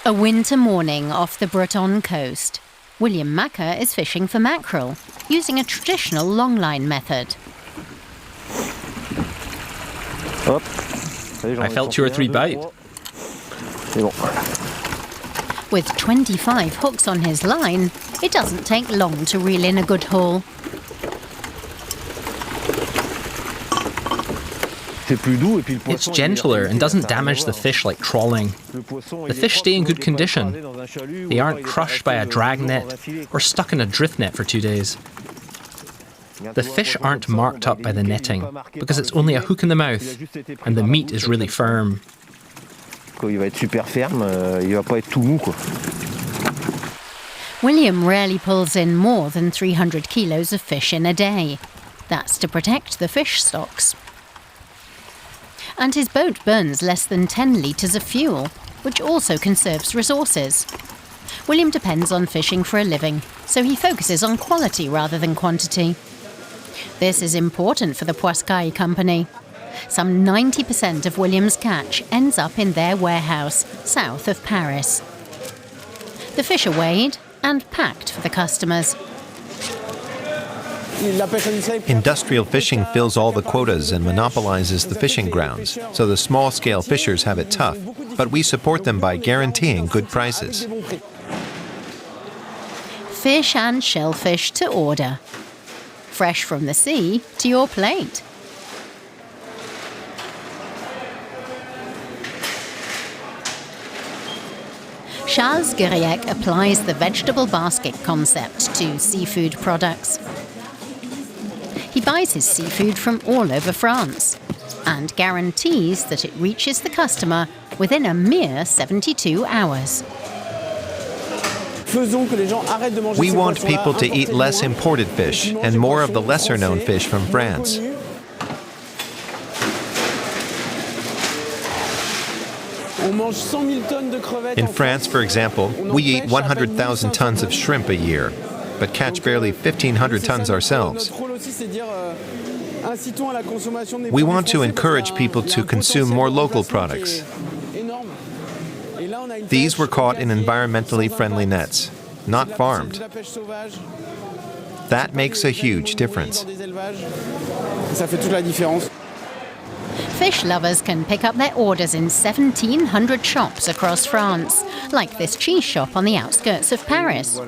A winter morning off the Breton coast. William Macker is fishing for mackerel, using a traditional longline method. I felt 2 or 3 bite. With 25 hooks on his line, it doesn't take long to reel in a good haul. It's gentler and doesn't damage the fish like trawling. The fish stay in good condition. They aren't crushed by a dragnet or stuck in a drift net for 2 days. The fish aren't marked up by the netting because it's only a hook in the mouth and the meat is really firm. William rarely pulls in more than 300 kilos of fish in a day. That's to protect the fish stocks. And his boat burns less than 10 litres of fuel, which also conserves resources. William depends on fishing for a living, so he focuses on quality rather than quantity. This is important for the Poiscaille company. Some 90% of William's catch ends up in their warehouse, south of Paris. The fish are weighed and packed for the customers. Industrial fishing fills all the quotas and monopolizes the fishing grounds, so the small-scale fishers have it tough, but we support them by guaranteeing good prices. Fish and shellfish to order. Fresh from the sea to your plate. Charles Guiriec applies the vegetable basket concept to seafood products. He buys his seafood from all over France and guarantees that it reaches the customer within a mere 72 hours. We want people to eat less imported fish and more of the lesser-known fish from France. In France, for example, we eat 100,000 tons of shrimp a year, but catch barely 1,500 tons ourselves. We want to encourage people to consume more local products. These were caught in environmentally friendly nets, not farmed. That makes a huge difference. Fish lovers can pick up their orders in 1,700 shops across France, like this cheese shop on the outskirts of Paris.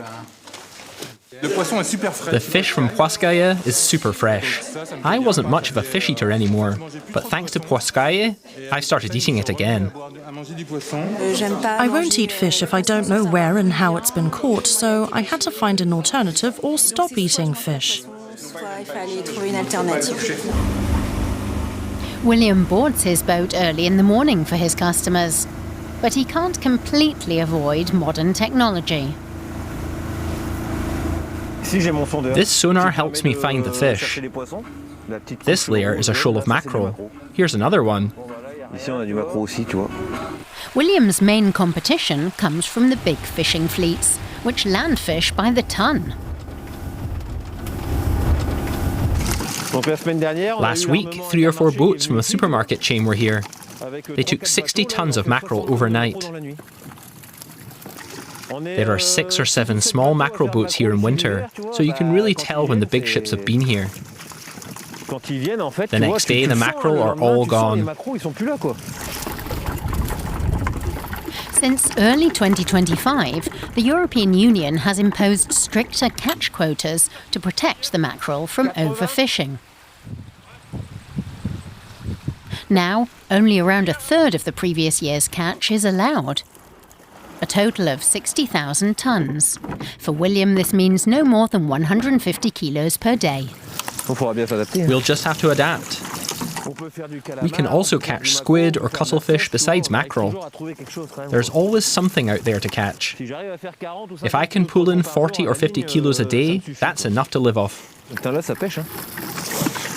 The fish from Poiscaille is super fresh. I wasn't much of a fish eater anymore, but thanks to Poiscaille, I started eating it again. I won't eat fish if I don't know where and how it's been caught, so I had to find an alternative or stop eating fish. William boards his boat early in the morning for his customers, but he can't completely avoid modern technology. This sonar helps me find the fish. This layer is a shoal of mackerel. Here's another one. William's main competition comes from the big fishing fleets, which land fish by the ton. Last week, 3 or 4 boats from a supermarket chain were here. They took 60 tons of mackerel overnight. There are 6 or 7 small mackerel boats here in winter, so you can really tell when the big ships have been here. The next day, the mackerel are all gone. Since early 2025, the European Union has imposed stricter catch quotas to protect the mackerel from overfishing. Now, only around a third of the previous year's catch is allowed. A total of 60,000 tons. For William, this means no more than 150 kilos per day. We'll just have to adapt. We can also catch squid or cuttlefish besides mackerel. There's always something out there to catch. If I can pull in 40 or 50 kilos a day, that's enough to live off.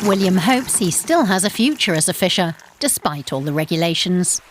William hopes he still has a future as a fisher, despite all the regulations.